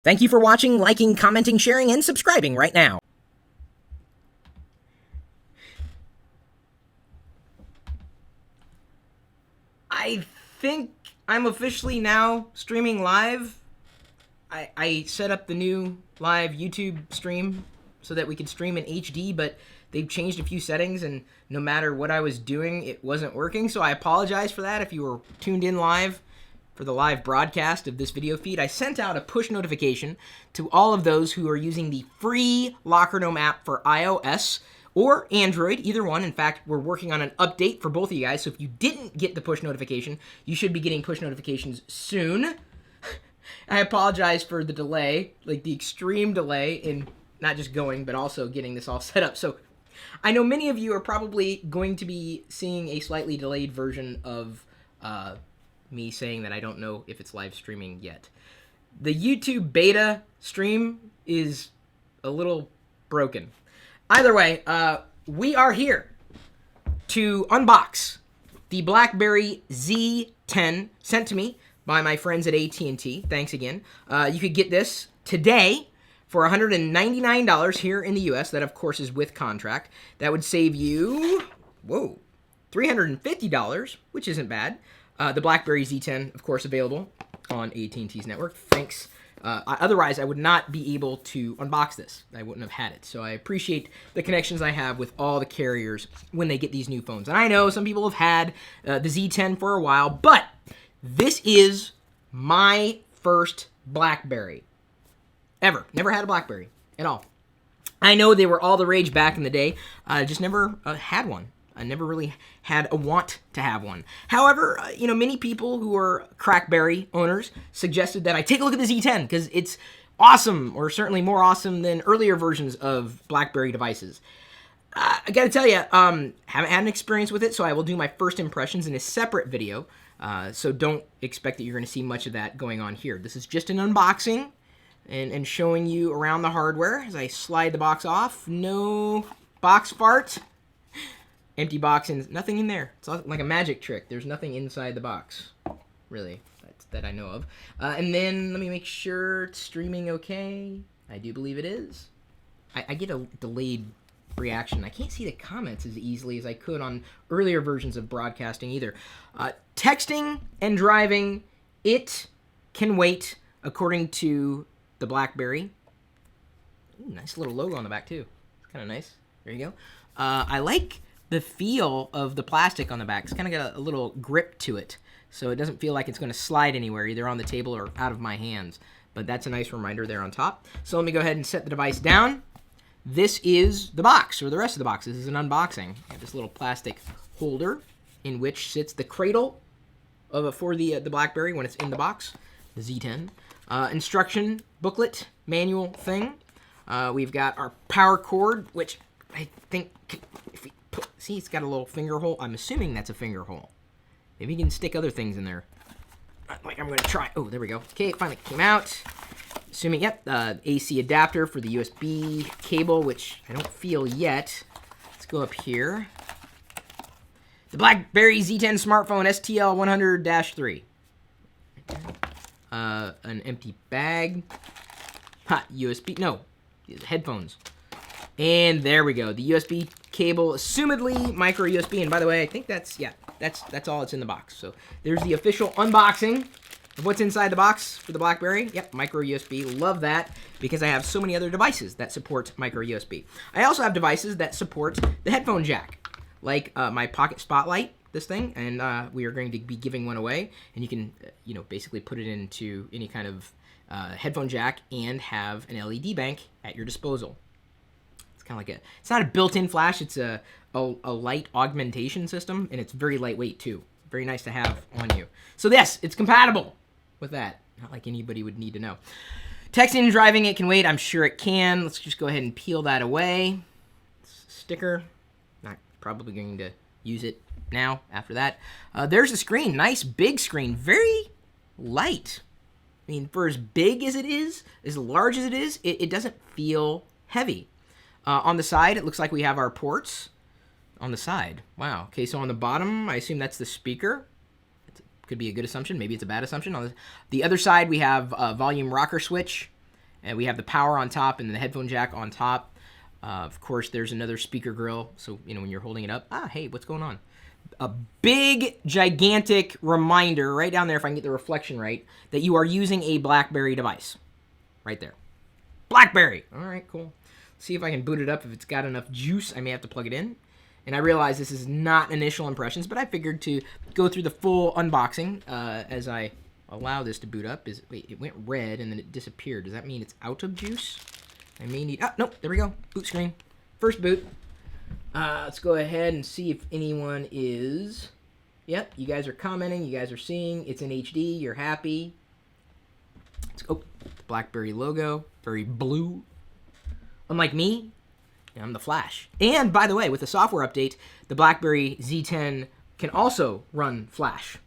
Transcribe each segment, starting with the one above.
Thank you for watching, liking, commenting, sharing, and subscribing right now. I think I'm officially now streaming live. I set up the new live YouTube stream so that we could stream in HD, but they've changed a few settings, and no matter what I was doing, it wasn't working. So I apologize for that if you were tuned in live for the live broadcast of this video feed. I sent out a push notification to all of those who are using the free Locker Gnome app for iOS or Android, either one. In fact, we're working on an update for both of you guys, so if you didn't get the push notification, you should be getting push notifications soon. I apologize for the delay, like the extreme delay in not just going, but also getting this all set up. So I know many of you are probably going to be seeing a slightly delayed version of me saying that I don't know if it's live streaming yet. The YouTube beta stream is a little broken. Either way, we are here to unbox the BlackBerry Z10 sent to me by my friends at AT&T. Thanks again. You could get this today for $199 here in the US. That, of course, is with contract. That would save you, $350, which isn't bad. The BlackBerry Z10, of course, available on AT&T's network. Thanks. Otherwise, I would not be able to unbox this. I wouldn't have had it. So I appreciate the connections I have with all the carriers when they get these new phones. And I know some people have had the Z10 for a while, but this is my first BlackBerry ever. Never had a BlackBerry at all. I know they were all the rage back in the day. I just never had one. I never really had a want to have one. However, many people who are Crackberry owners suggested that I take a look at the Z10 because it's awesome, or certainly more awesome than earlier versions of BlackBerry devices. I gotta tell you, haven't had an experience with it, so I will do my first impressions in a separate video. So don't expect that you're going to see much of that going on here. This is just an unboxing and showing you around the hardware as I slide the box off. No box fart. Empty box and nothing in there. It's like a magic trick. There's nothing inside the box, really, that I know of. And then let me make sure it's streaming okay. I do believe it is. I get a delayed reaction. I can't see the comments as easily as I could on earlier versions of broadcasting either. Texting and driving, it can wait, according to the BlackBerry. Ooh, nice little logo on the back too. Kind of nice. There you go. I like the feel of the plastic on the back. It's kind of got a little grip to it, so it doesn't feel like it's going to slide anywhere, either on the table or out of my hands. But that's a nice reminder there on top. So let me go ahead and set the device down. This is the box, or the rest of the box. This is an unboxing. I have this little plastic holder in which sits the cradle for the BlackBerry when it's in the box, the Z10. Instruction booklet, manual thing. We've got our power cord, which I think, if we see, it's got a little finger hole. I'm assuming that's a finger hole. Maybe you can stick other things in there. Like I'm going to try. Oh, there we go. Okay, it finally came out. Assuming, yep, AC adapter for the USB cable, which I don't feel yet. Let's go up here. The BlackBerry Z10 smartphone STL100-3. An empty bag. USB, no, headphones. And there we go. The USB cable, assumedly micro USB. And by the way, I think that's all that's in the box. So there's the official unboxing of what's inside the box for the BlackBerry. Yep, micro USB. Love that because I have so many other devices that support micro USB. I also have devices that support the headphone jack, like my Pocket Spotlight, this thing, and we are going to be giving one away. And you can, basically put it into any kind of headphone jack and have an LED bank at your disposal. Kind of like it's not a built-in flash, it's a light augmentation system, and it's very lightweight too. Very nice to have on you. So yes, it's compatible with that. Not like anybody would need to know. Texting and driving, it can wait. I'm sure it can. Let's just go ahead and peel that away. Sticker. Not probably going to use it now after that. There's the screen. Nice big screen. Very light. I mean, for as big as it is, as large as it is, it doesn't feel heavy. On the side, it looks like we have our ports on the side. Wow. Okay, so on the bottom, I assume that's the speaker. It could be a good assumption. Maybe it's a bad assumption. On the other side, we have a volume rocker switch. And we have the power on top and the headphone jack on top. Of course, there's another speaker grill, so when you're holding it up, hey, what's going on? A big, gigantic reminder right down there, if I can get the reflection right, that you are using a BlackBerry device. Right there. BlackBerry! All right, cool. See if I can boot it up. If it's got enough juice, I may have to plug it in. And I realize this is not initial impressions, but I figured to go through the full unboxing as I allow this to boot up. Wait, it went red and then it disappeared. Does that mean it's out of juice? I may need... nope, there we go. Boot screen. First boot. Let's go ahead and see if anyone is... Yep, you guys are commenting. You guys are seeing. It's in HD. You're happy. Let's go. The BlackBerry logo. Very blue. Unlike me, I'm the Flash. And, by the way, with the software update, the BlackBerry Z10 can also run Flash.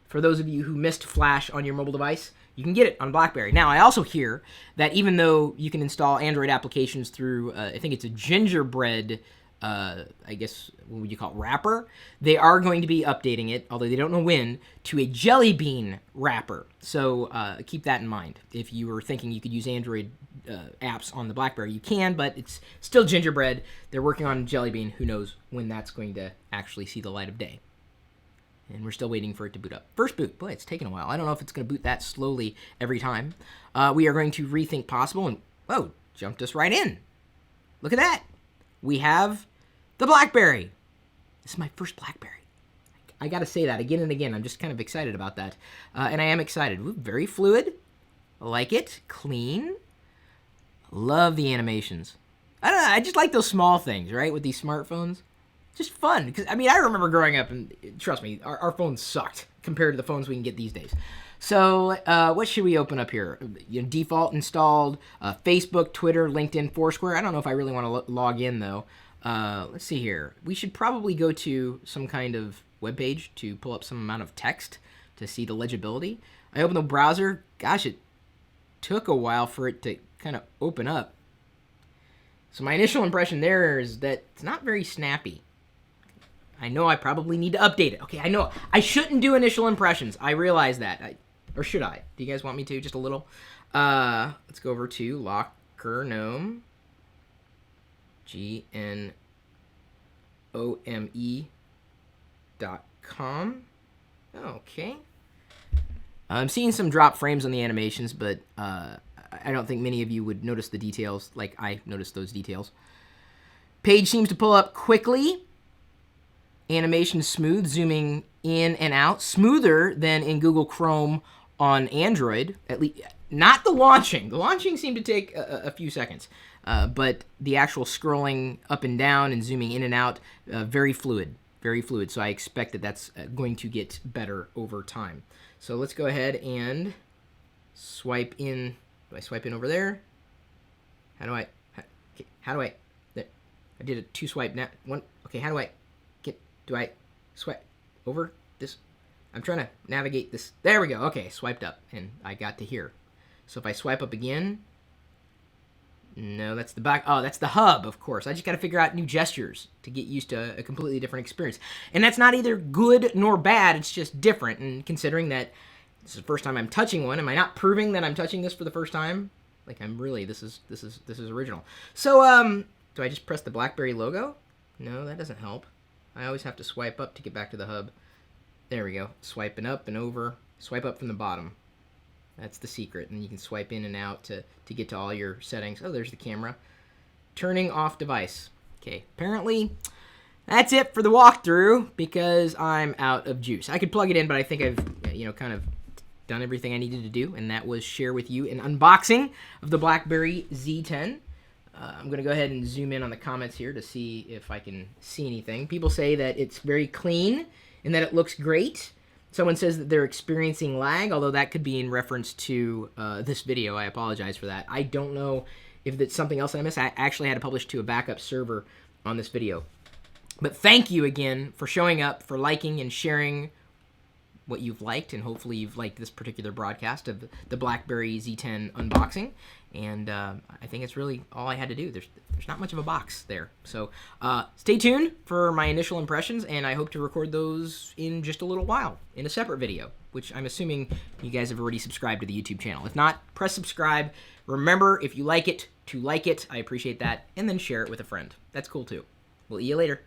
For those of you who missed Flash on your mobile device, you can get it on BlackBerry. Now, I also hear that even though you can install Android applications through, I think it's a gingerbread, I guess, what would you call it, wrapper, they are going to be updating it, although they don't know when, to a jelly bean wrapper. So keep that in mind. If you were thinking you could use Android apps on the BlackBerry, you can, but it's still gingerbread. They're working on jelly bean. Who knows when that's going to actually see the light of day. And we're still waiting for it to boot up. First boot. Boy, it's taken a while. I don't know if it's going to boot that slowly every time. We are going to rethink possible, and, whoa, jumped us right in. Look at that. We have the BlackBerry. This is my first BlackBerry. I got to say that again and again. I'm just kind of excited about that. And I am excited. Ooh, very fluid. I like it. Clean. Love the animations. I don't know. I just like those small things, right, with these smartphones. Just fun. Because, I mean, I remember growing up, and trust me, our phones sucked compared to the phones we can get these days. So what should we open up here? Default installed, Facebook, Twitter, LinkedIn, Foursquare. I don't know if I really want to log in, though. Let's see here. We should probably go to some kind of web page to pull up some amount of text to see the legibility. I open the browser. Gosh, it took a while for it to kind of open up. So my initial impression there is that it's not very snappy. I know I probably need to update it. Okay, I know I shouldn't do initial impressions. I realize that. Or should I? Do you guys want me to? Just a little? Let's go over to Locker Gnome. GNOME.com. Okay. I'm seeing some drop frames on the animations, but I don't think many of you would notice the details like I noticed those details. Page seems to pull up quickly. Animation smooth, zooming in and out. Smoother than in Google Chrome on Android. At least, not the launching. The launching seemed to take a few seconds. But the actual scrolling up and down and zooming in and out, very fluid. Very fluid. So I expect that that's going to get better over time. So let's go ahead and swipe in. Do I swipe in over there? How do I? There. I did a two swipe now. One. Okay, how do I get? Do I swipe over this? I'm trying to navigate this. There we go. Okay, swiped up, and I got to here. So if I swipe up again, no, that's the back. Oh, that's the hub, of course. I just got to figure out new gestures to get used to a completely different experience. And that's not either good nor bad. It's just different. And considering that this is the first time I'm touching one, am I not proving that I'm touching this for the first time? Like I'm really. This is original. So do I just press the BlackBerry logo? No, that doesn't help. I always have to swipe up to get back to the hub. There we go. Swiping up and over. Swipe up from the bottom. That's the secret. And you can swipe in and out to get to all your settings. Oh, there's the camera. Turning off device. Okay, apparently that's it for the walkthrough because I'm out of juice. I could plug it in, but I think I've, kind of done everything I needed to do, and that was share with you an unboxing of the BlackBerry Z10. I'm going to go ahead and zoom in on the comments here to see if I can see anything. People say that it's very clean and that it looks great. Someone says that they're experiencing lag, although that could be in reference to this video. I apologize for that. I don't know if it's something else that I missed. I actually had to publish to a backup server on this video. But thank you again for showing up, for liking and sharing what you've liked, and hopefully you've liked this particular broadcast of the BlackBerry Z10 unboxing. And I think it's really all I had to do. There's not much of a box there. So stay tuned for my initial impressions, and I hope to record those in just a little while in a separate video, which I'm assuming you guys have already subscribed to the YouTube channel. If not, press subscribe. Remember, if you like it, to like it. I appreciate that. And then share it with a friend. That's cool too. We'll see you later.